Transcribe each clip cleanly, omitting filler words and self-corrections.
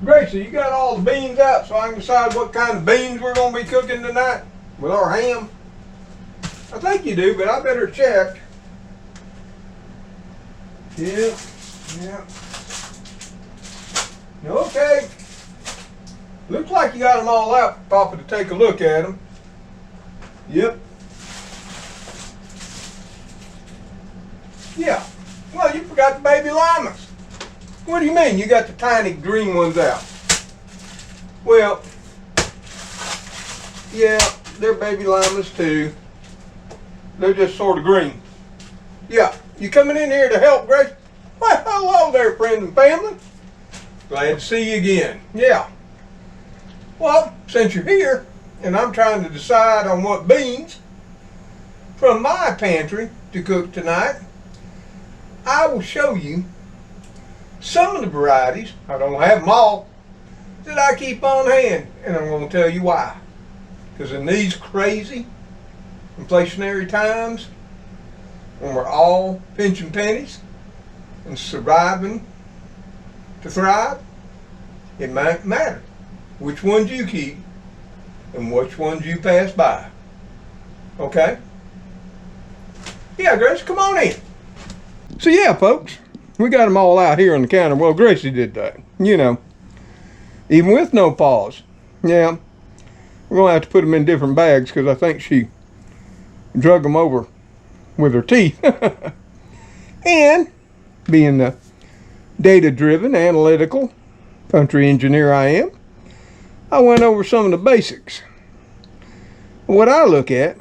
Gracie, you got all the beans out so I can decide what kind of beans we're going to be cooking tonight with our ham? I think you do, but I better check. Yeah. Okay. Looks like you got them all out, Papa, to take a look at them. Yep. Yeah. Well, you forgot the baby llamas. What do you mean you got the tiny green ones out? Well, yeah, they're baby llamas too. They're just sort of green. Yeah, you coming in here to help, Grace? Well, hello there, friends and family. Glad to see you again. Yeah. Well, since you're here, and I'm trying to decide on what beans from my pantry to cook tonight, I will show you some of the varieties, I don't have them all, that I keep on hand, and I'm going to tell you why. Because in these crazy inflationary times, when we're all pinching pennies and surviving to thrive, it might matter which ones you keep and which ones you pass by. Okay? Yeah, Grace, come on in. So yeah, folks, we got them all out here on the counter. Well, Gracie did that, you know, even with no paws. Yeah, we're going to have to put them in different bags because I think she drug them over with her teeth. And being the data-driven, analytical country engineer I am, I went over some of the basics. What I look at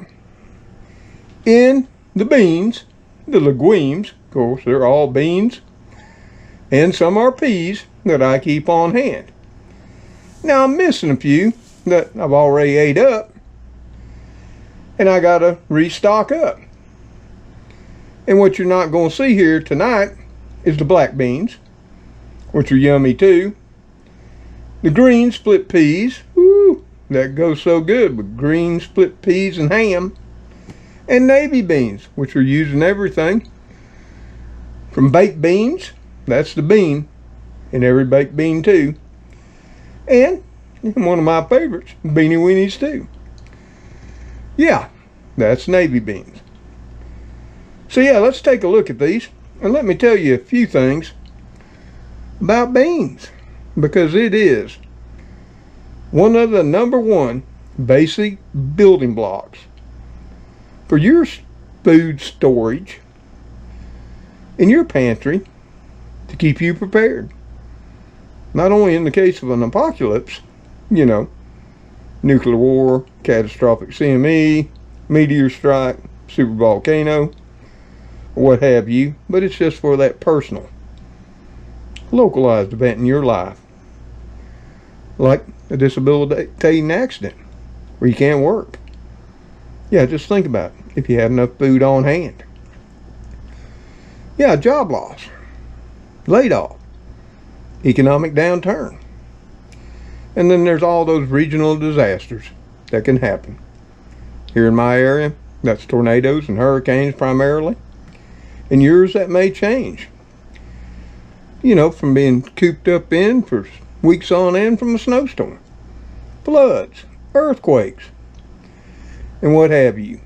in the beans, the legumes, of course, they're all beans, and some are peas that I keep on hand. Now I'm missing a few that I've already ate up, and I gotta restock up. And what you're not going to see here tonight is the black beans, which are yummy too. The green split peas, woo, that goes so good with green split peas and ham. And navy beans, which are used in everything from baked beans, that's the bean, in every baked bean too. And one of my favorites, beanie weenies too. Yeah, that's navy beans. So yeah, let's take a look at these and let me tell you a few things about beans, because it is one of the #1 basic building blocks for your food storage in your pantry to keep you prepared. Not only in the case of an apocalypse, you know, nuclear war, catastrophic CME, meteor strike, super volcano, what have you, but it's just for that personal, localized event in your life. Like a debilitating accident where you can't work. Yeah, just think about it, if you had enough food on hand. Yeah, job loss, laid off, economic downturn. And then there's all those regional disasters that can happen. Here in my area, that's tornadoes and hurricanes primarily. In yours, that may change. You know, from being cooped up in for weeks on end from a snowstorm, floods, earthquakes, and what have you.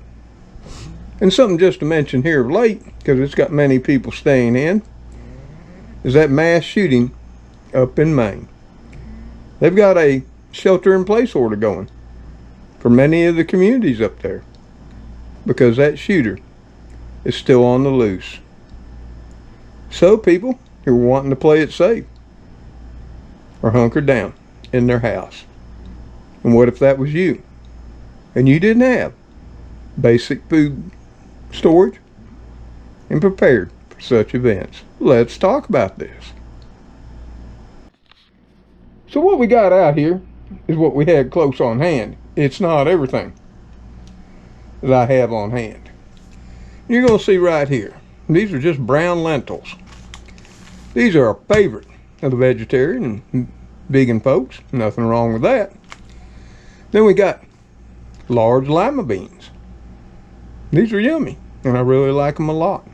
And something just to mention here of late, because it's got many people staying in, is that mass shooting up in Maine. They've got a shelter-in-place order going for many of the communities up there because that shooter is still on the loose. So people who are wanting to play it safe are hunkered down in their house. And what if that was you and you didn't have basic food storage and prepared for such events? Let's talk about this. So what we got out here is what we had close on hand. It's not everything that I have on hand. You're going to see right here, these are just brown lentils. These are a favorite of the vegetarian and vegan folks. Nothing wrong with that. Then we got large lima beans. These are yummy, and I really like them a lot.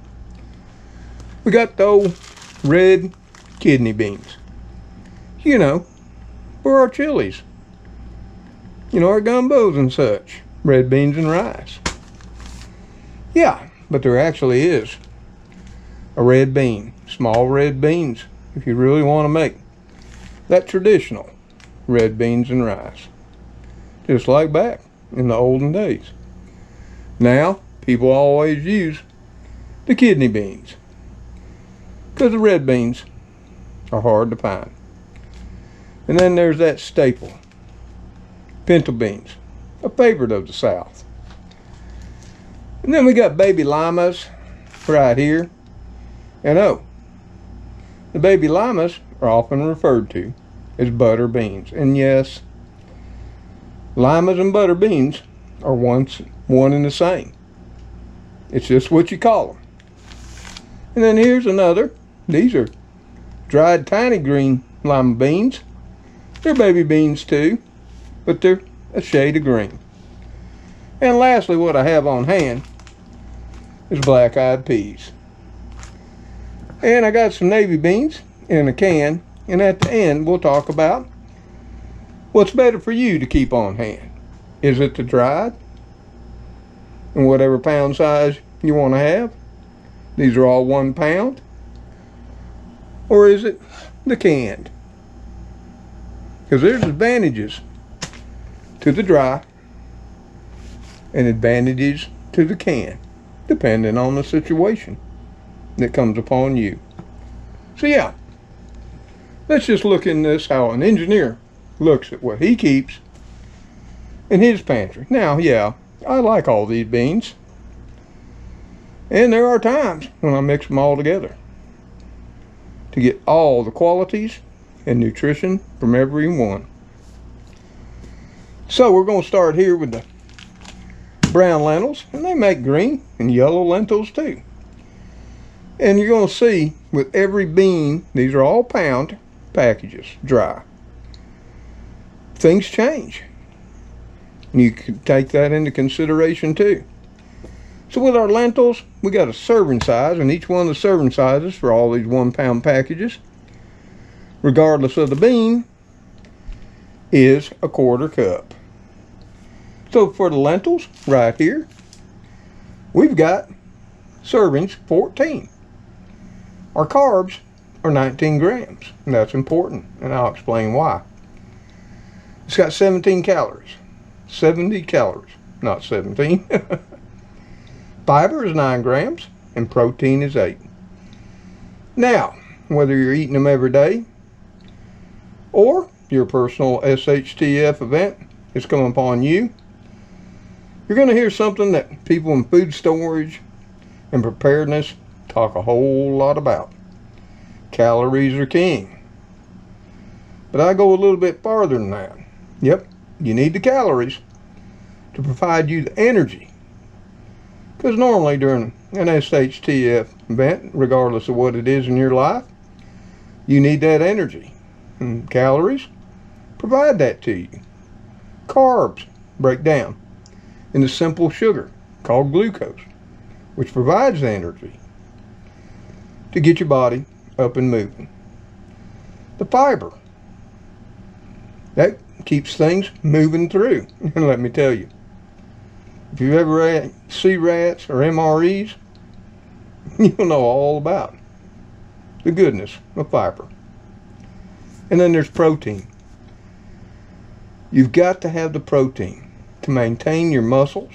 We got the old red kidney beans. You know, for our chilies. You know, our gumbos and such. Red beans and rice. Yeah, but there actually is a red bean. Small red beans, if you really want to make that traditional red beans and rice. Just like back in the olden days. Now, people always use the kidney beans, because the red beans are hard to find. And then there's that staple, pinto beans, a favorite of the South. And then we got baby llamas right here. And oh, the baby llamas are often referred to as butter beans. And yes, llamas and butter beans are one and the same. It's just what you call them. And then here's another. These are dried tiny green lima beans. They're baby beans too, but they're a shade of green. And lastly, what I have on hand is black-eyed peas. And I got some navy beans in a can, and at the end we'll talk about what's better for you to keep on hand. Is it the dried, and whatever pound size you want to have? These are all 1 pound. Or is it the canned? Because there's advantages to the dry and advantages to the can, depending on the situation that comes upon you. So yeah, let's just look in this how an engineer looks at what he keeps in his pantry. Now, yeah, I like all these beans. And there are times when I mix them all together to get all the qualities and nutrition from every one. So we're going to start here with the brown lentils, and they make green and yellow lentils too. And you're going to see with every bean, these are all pound packages, dry. Things change. And you can take that into consideration too. So with our lentils, we got a serving size, and each one of the serving sizes for all these 1 pound packages, regardless of the bean, is a 1/4 cup. So for the lentils, right here, we've got servings 14. Our carbs are 19 grams, and that's important, and I'll explain why. It's got 17 calories. 70 calories, not 17. Fiber is 9 grams, and protein is 8. Now, whether you're eating them every day, or your personal SHTF event is coming upon you, you're going to hear something that people in food storage and preparedness talk a whole lot about. Calories are king. But I go a little bit farther than that. Yep, you need the calories to provide you the energy. Because normally during an SHTF event, regardless of what it is in your life, you need that energy. And calories provide that to you. Carbs break down into simple sugar called glucose, which provides the energy to get your body up and moving. The fiber, that keeps things moving through. And let me tell you, if you ever had C-rats or MREs, you'll know all about the goodness of fiber. And then there's protein. You've got to have the protein to maintain your muscles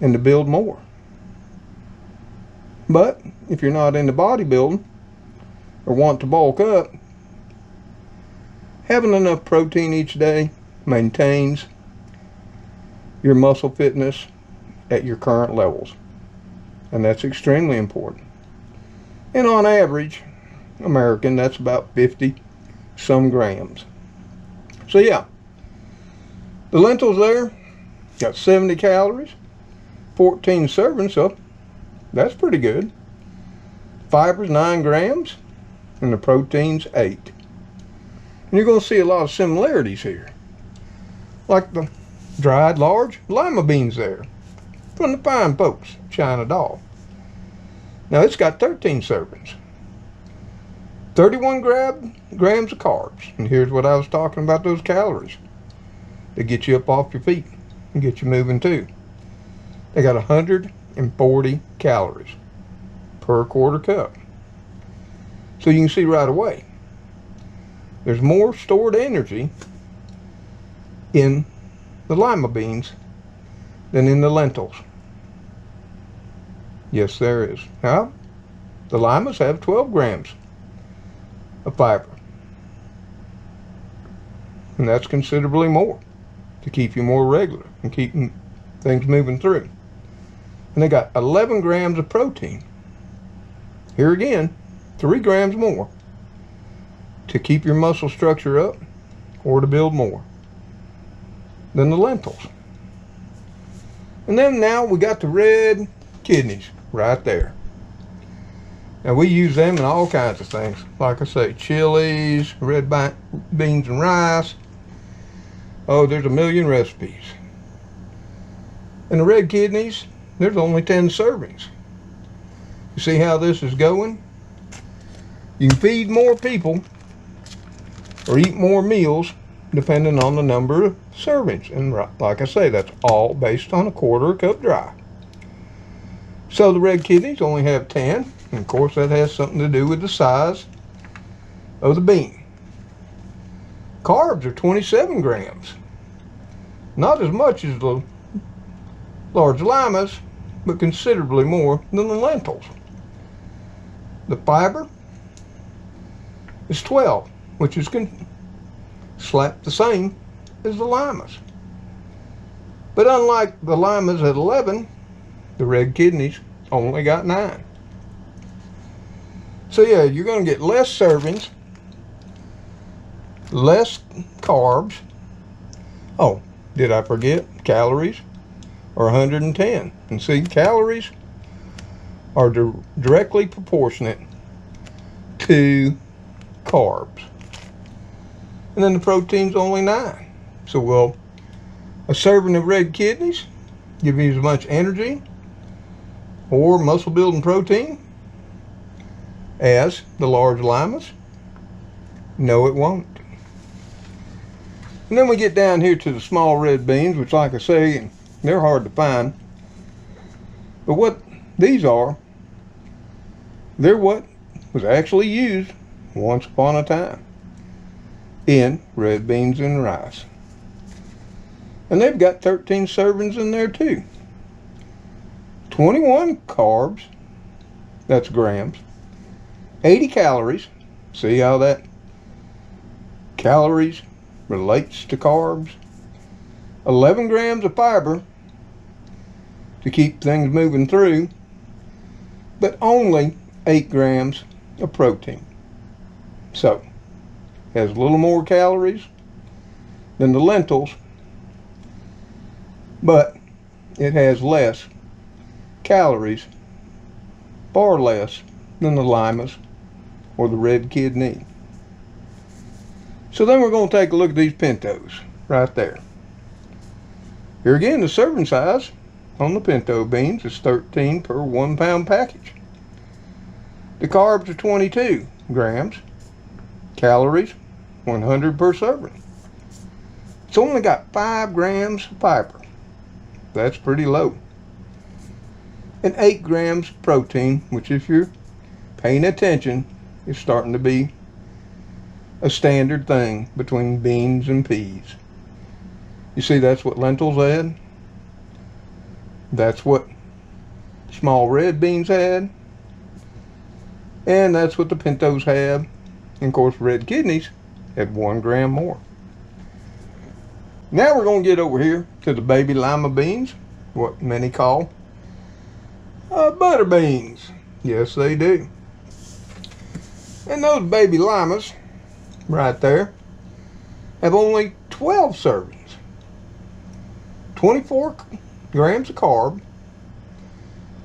and to build more. But if you're not into bodybuilding or want to bulk up, having enough protein each day maintains your muscle fitness at your current levels. And that's extremely important. And on average, American, that's about 50 some grams. So yeah, the lentils there got 70 calories, 14 servings, so that's pretty good. Fiber's 9 grams, and the protein's 8. And you're going to see a lot of similarities here, like the dried large lima beans there from the fine folks, China Doll. Now it's got 13 servings. 31 grams of carbs. And here's what I was talking about, those calories. They get you up off your feet and get you moving too. They got 140 calories per quarter cup. So you can see right away, there's more stored energy in the lima beans than in the lentils. Yes, there is. Now, the limas have 12 grams of fiber. And that's considerably more to keep you more regular and keeping things moving through. And they got 11 grams of protein. Here again, 3 grams more to keep your muscle structure up or to build more than the lentils. And then now we got the red kidneys right there. Now we use them in all kinds of things. Like I say, chilies, red beans and rice. Oh, there's a million recipes. And the red kidneys, there's only 10 servings. You see how this is going? You can feed more people or eat more meals depending on the number of servings. And like I say, that's all based on a quarter cup dry. So the red kidneys only have 10. And of course that has something to do with the size of the bean. Carbs are 27 grams. Not as much as the large limas, but considerably more than the lentils. The fiber is 12, which is slap the same as the limas. But unlike the limas at 11, the red kidneys only got 9. So yeah, you're going to get less servings, less carbs. Oh, did I forget? Calories are 110. And see, calories are directly proportionate to carbs. And then the protein's only 9. So will a serving of red kidneys give you as much energy or muscle building protein as the large limas? No, it won't. And then we get down here to the small red beans, which like I say, they're hard to find. But what these are, they're what was actually used once upon a time in red beans and rice. And they've got 13 servings in there too. 21 carbs, that's grams. 80 calories. See how that calories relates to carbs. 11 grams of fiber to keep things moving through, but only 8 grams of protein. So, has a little more calories than the lentils, but it has less calories, far less than the limas or the red kidney. So then we're going to take a look at these pintos right there. Here again, the serving size on the pinto beans is 13 per 1 pound package. The carbs are 22 grams. Calories, 100 per serving. It's only got 5 grams of fiber. That's pretty low. And 8 grams of protein, which if you're paying attention, is starting to be a standard thing between beans and peas. You see, that's what lentils had. That's what small red beans had. And that's what the pintos have. And of course, red kidneys have 1 gram more. Now we're going to get over here to the baby lima beans, what many call butter beans. Yes, they do. And those baby limas right there have only 12 servings. 24 grams of carb,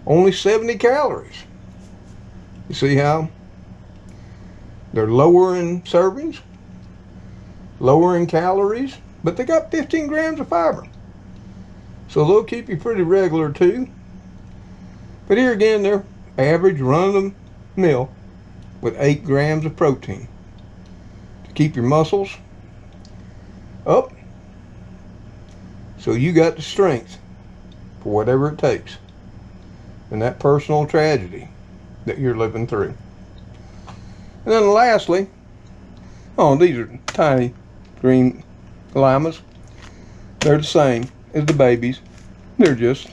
only 70 calories. You see how they're lower in servings, lower in calories, but they got 15 grams of fiber. So they'll keep you pretty regular too. But here again, they're average run-of-the-mill with 8 grams of protein to keep your muscles up so you got the strength for whatever it takes in that personal tragedy that you're living through. And then lastly, oh, these are tiny green llamas. They're the same as the babies. They're just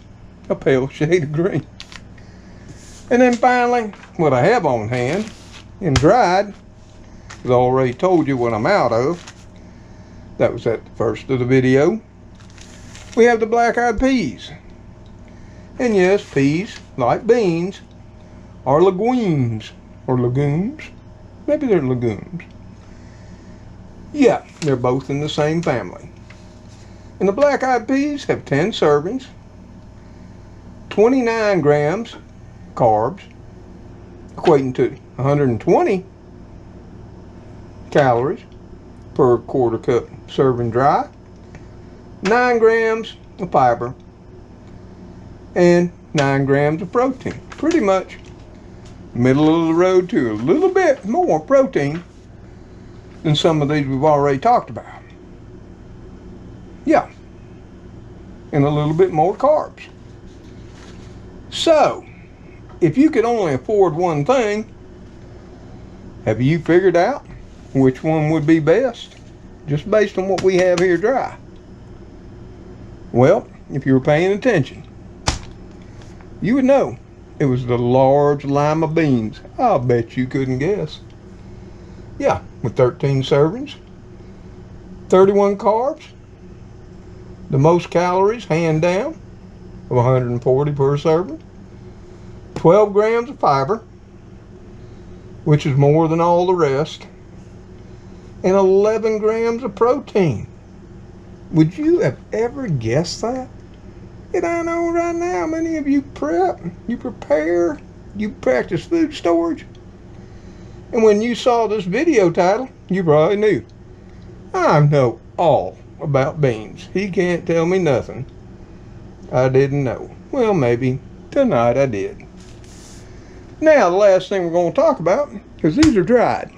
a pale shade of green. And then finally, what I have on hand and dried, because I already told you what I'm out of. That was at the first of the video. We have the black-eyed peas. And yes, peas, like beans, are legumes. Or legumes. Maybe they're legumes. Yeah, they're both in the same family. And the black-eyed peas have 10 servings, 29 grams carbs, equating to 120 calories per quarter cup serving dry, 9 grams of fiber, and 9 grams of protein. Pretty much middle of the road to a little bit more protein than some of these we've already talked about. Yeah, and a little bit more carbs. So, if you could only afford one thing, have you figured out which one would be best? Just based on what we have here dry. Well, if you were paying attention, you would know it was the large Lima beans. I'll bet you couldn't guess. Yeah, with 13 servings, 31 carbs, the most calories, hand down, of 140 per serving, 12 grams of fiber, which is more than all the rest, and 11 grams of protein. Would you have ever guessed that? And I know right now many of you prep, you prepare, you practice food storage. And when you saw this video title, you probably knew. I know all about beans. He can't tell me nothing I didn't know. Well, maybe tonight I did. Now, the last thing we're going to talk about, because these are dried.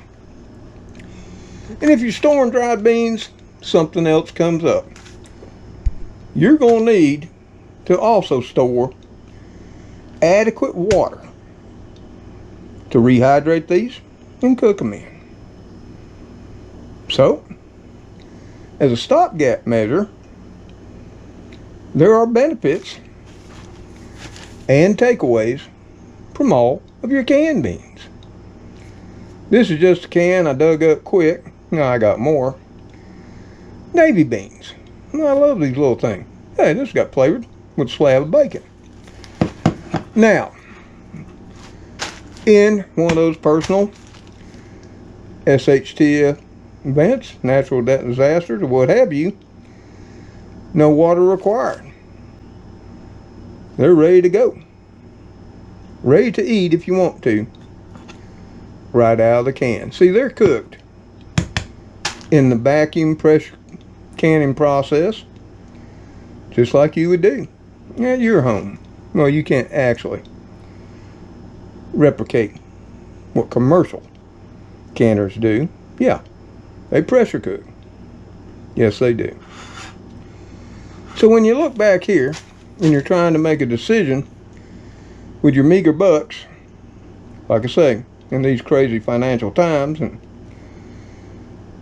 And if you're storing dried beans, something else comes up. You're going to need to also store adequate water to rehydrate these and cook them in. So, as a stopgap measure, there are benefits and takeaways from all of your canned beans. This is just a can I dug up quick. Now I got more. Navy beans. I love these little things. Hey, this got flavored with a slab of bacon. Now, in one of those personal SHTF events, natural disasters, or what have you, no water required. They're ready to go. Ready to eat if you want to. Right out of the can. See, they're cooked in the vacuum pressure canning process, just like you would do at your home. Well, you can't actually replicate what commercial canners do. Yeah, they pressure cook. Yes, they do. So when you look back here and you're trying to make a decision with your meager bucks, like I say, in these crazy financial times and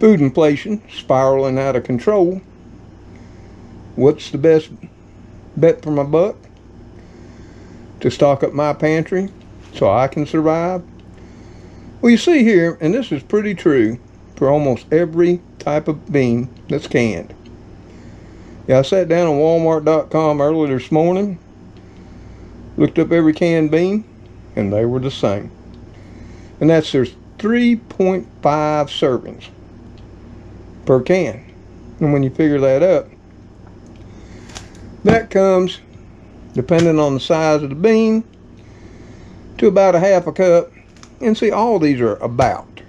food inflation spiraling out of control, what's the best bet for my buck? To stock up my pantry so I can survive? Well, you see here, and this is pretty true for almost every type of bean that's canned. Yeah, I sat down on Walmart.com early this morning, looked up every canned bean, and they were the same. And that's there's 3.5 servings per can. And when you figure that up, that comes, depending on the size of the bean, to about a half a cup. And see, all these are about,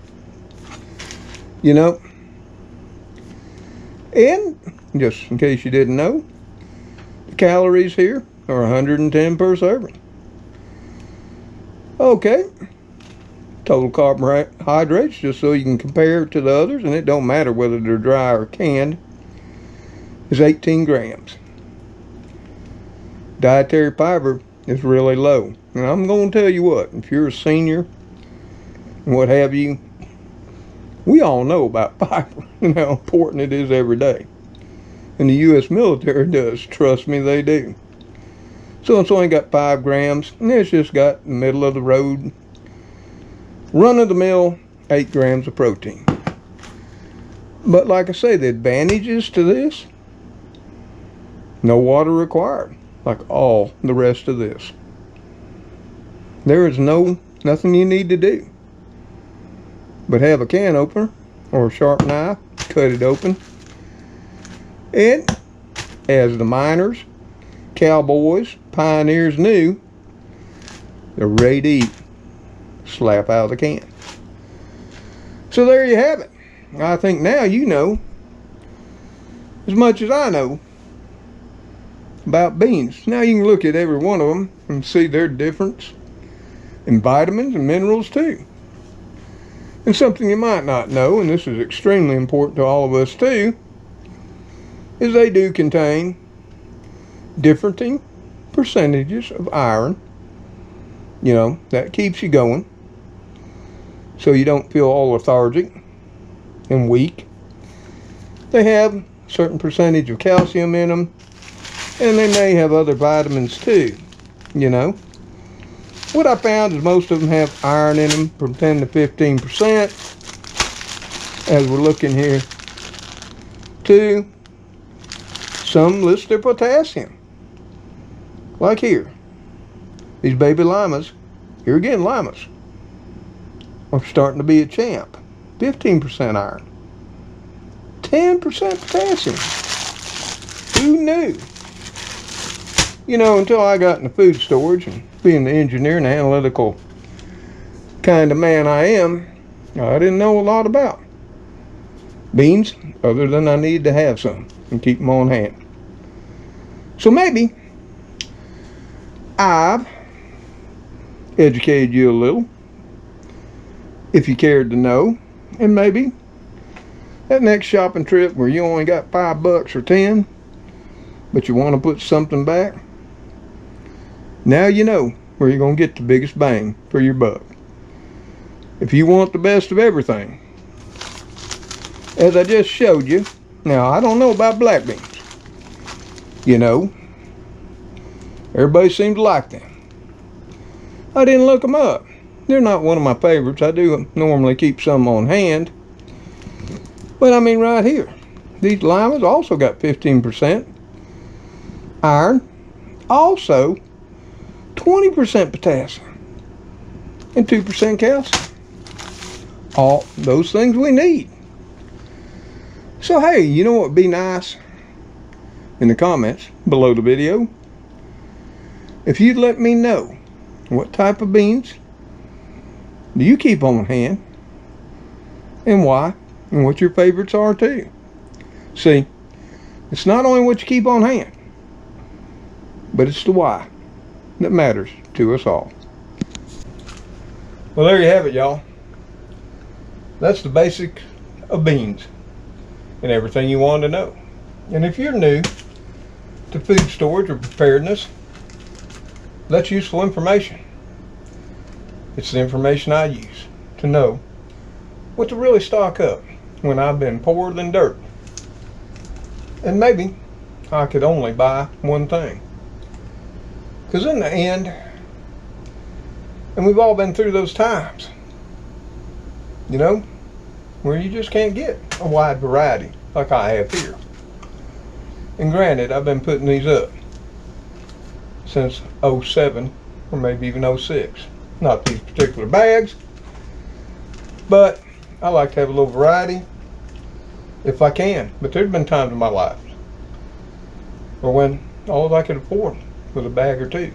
you know. And just in case you didn't know, the calories here are 110 per serving. Okay, Total carbohydrates, just so you can compare it to the others, and it don't matter whether they're dry or canned, is 18 grams. Dietary fiber is really low. And I'm going to tell you what, if you're a senior and what have you, we all know about fiber and how important it is every day. And the U.S. military does. Trust me, they do. So it's only got 5 grams, and it's just got middle of the road, run-of-the-mill 8 grams of protein. But like I say, the advantages to this, no water required, like all the rest of this. There is nothing you need to do but have a can opener or a sharp knife, cut it open, and as the miners, cowboys, pioneers knew, they're ready to eat. Slap out of the can. So there you have it. I think now you know as much as I know about beans. Now you can look at every one of them and see their difference in vitamins and minerals too. And something you might not know, and this is extremely important to all of us too, is they do contain differing percentages of iron. You know, that keeps you going, so you don't feel all lethargic and weak. They have a certain percentage of calcium in them, and they may have other vitamins too, you know. What I found is most of them have iron in them from 10 to 15%, as we're looking here too. Some list their potassium, like here. These baby llamas, here again llamas, are starting to be a champ. 15% iron, 10% potassium. Who knew? You know, until I got into food storage and being the engineer and analytical kind of man I am, I didn't know a lot about beans other than I needed to have some and keep them on hand. So maybe I've educated you a little, if you cared to know, and maybe that next shopping trip where you only got $5 or 10, but you want to put something back, now you know where you're going to get the biggest bang for your buck. If you want the best of everything, as I just showed you, now I don't know about black beans, you know, everybody seems to like them. I didn't look them up. They're not one of my favorites. I do normally keep some on hand. But I mean right here, these llamas also got 15% iron, also 20% potassium, and 2% calcium. All those things we need. So hey, you know what would be nice? In the comments below the video, if you'd let me know what type of beans do you keep on hand and why, and what your favorites are too. See, it's not only what you keep on hand, but it's the why that matters to us all. Well, there you have it, y'all. That's the basics of beans and everything you wanted to know. And if you're new to food storage or preparedness, that's useful information. It's the information I use to know what to really stock up when I've been poorer than dirt. And maybe I could only buy one thing. Because in the end, and we've all been through those times, you know, where you just can't get a wide variety like I have here. And granted, I've been putting these up since 07 or maybe even 06. Not these particular bags, but I like to have a little variety if I can. But there's been times in my life where when all I could afford was a bag or two.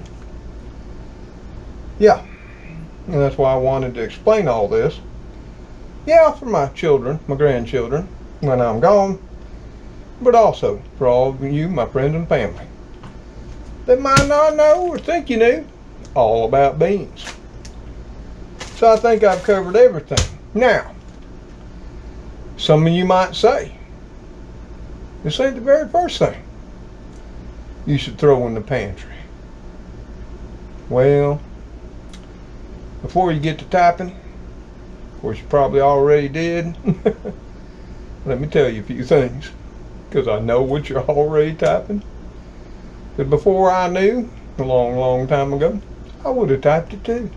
Yeah, and that's why I wanted to explain all this. Yeah, for my children, my grandchildren, when I'm gone, but also for all of you, my friends and family, that might not know or think you knew all about beans. So I think I've covered everything. Now, some of you might say, this ain't the very first thing you should throw in the pantry. Well, before you get to typing, of course you probably already did, let me tell you a few things, because I know what you're already typing. But before I knew, a long, long time ago, I would have typed it too.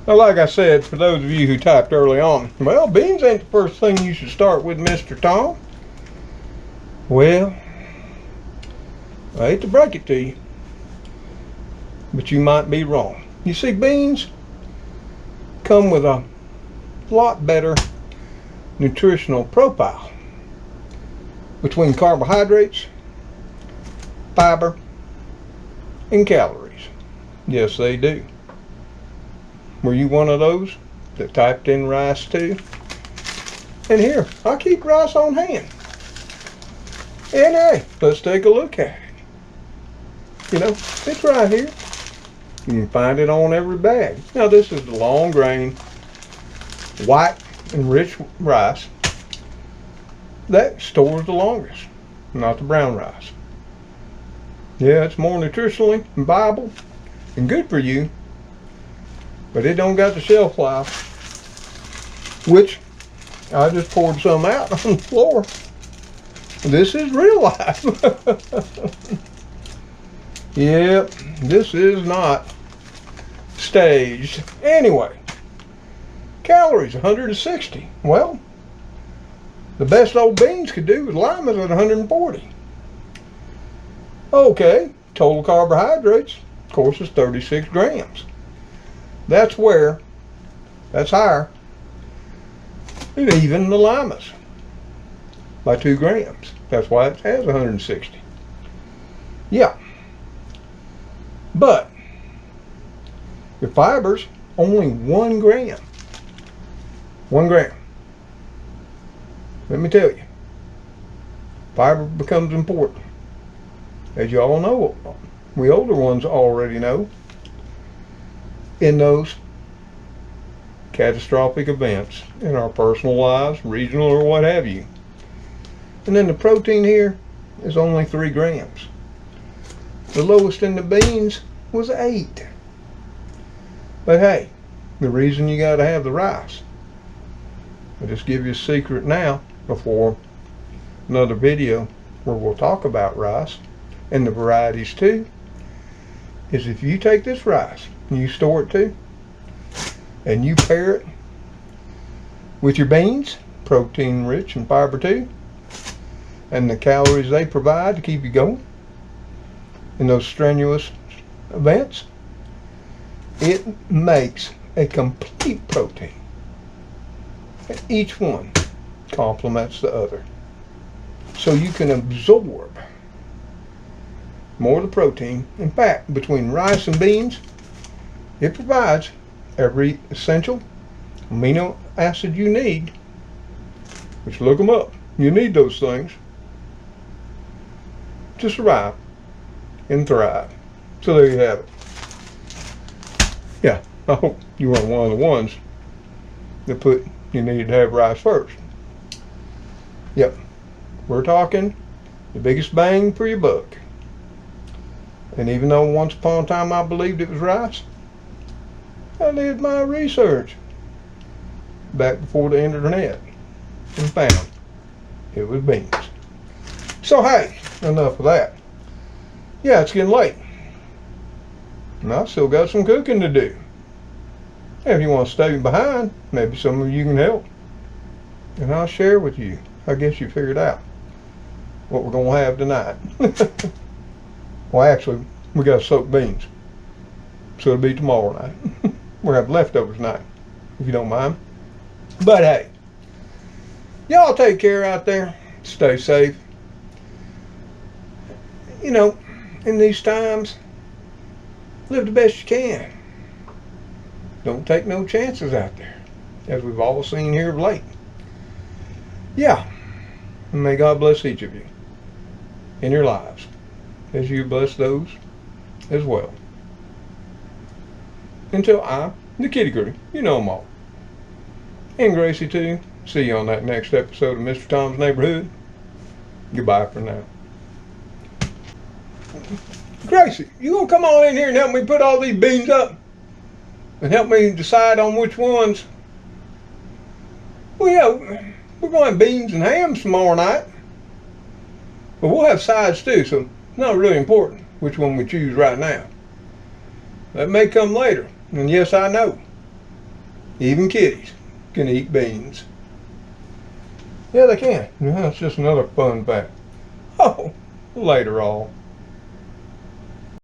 Now, like I said, for those of you who typed early on, well, beans ain't the first thing you should start with, Mr. Tom. Well, I hate to break it to you, but you might be wrong. You see, beans come with a lot better nutritional profile between carbohydrates, fiber, and calories. Yes, they do. Were you one of those that typed in rice too? And here, I keep rice on hand. And hey, let's take a look at it. You know, it's right here. You can find it on every bag. Now this is the long grain, white and rich rice that stores the longest, not the brown rice. Yeah, it's more nutritionally viable and good for you, but it don't got the shelf life, which I just poured some out on the floor. This is real life. Yep, this is not staged. Anyway, calories 160. Well, the best old beans could do with Llamas at 140. Okay, total carbohydrates, of course, is 36 grams. That's higher than even the Llamas by 2 grams. That's why it has 160. Yeah. But your fiber's only 1 gram. 1 gram. Let me tell you, fiber becomes important. As you all know, we older ones already know, in those catastrophic events in our personal lives, regional or what have you. And then the protein here is only 3 grams. The lowest in the beans was 8. But hey, the reason you got to have the rice, I'll just give you a secret now before another video where we'll talk about rice and the varieties too, is if you take this rice and you store it too, and you pair it with your beans, protein rich and fiber too, and the calories they provide to keep you going in those strenuous events, it makes a complete protein. And each one complements the other. So you can absorb more of the protein. In fact, between rice and beans, it provides every essential amino acid you need, which, look them up. You need those things to survive and thrive. So there you have it. Yeah, I hope you weren't one of the ones that put you needed to have rice first. Yep, we're talking the biggest bang for your buck. And even though once upon a time I believed it was rice, I did my research back before the internet and found it was beans. So hey, enough of that. Yeah, it's getting late. And I've still got some cooking to do. If you want to stay behind, maybe some of you can help. And I'll share with you. I guess you figured out what we're going to have tonight. Well, actually, we got soaked beans. So it'll be tomorrow night. We'll have leftovers tonight, if you don't mind. But hey, y'all take care out there. Stay safe. You know, in these times, live the best you can. Don't take no chances out there, as we've all seen here of late. Yeah, and may God bless each of you in your lives, as you bless those as well. until I, the kitty critter, you know 'em all, and Gracie too, see you on that next episode of Mr. Tom's Neighborhood. Goodbye for now. Gracie, you gonna come on in here and help me put all these beans up? And help me decide on which ones? Well, yeah, we're going to have beans and ham tomorrow night. But we'll have sides too, so it's not really important which one we choose right now. That may come later, and yes, I know. Even kitties can eat beans. Yeah, they can. Yeah, that's just another fun fact. Oh, later all.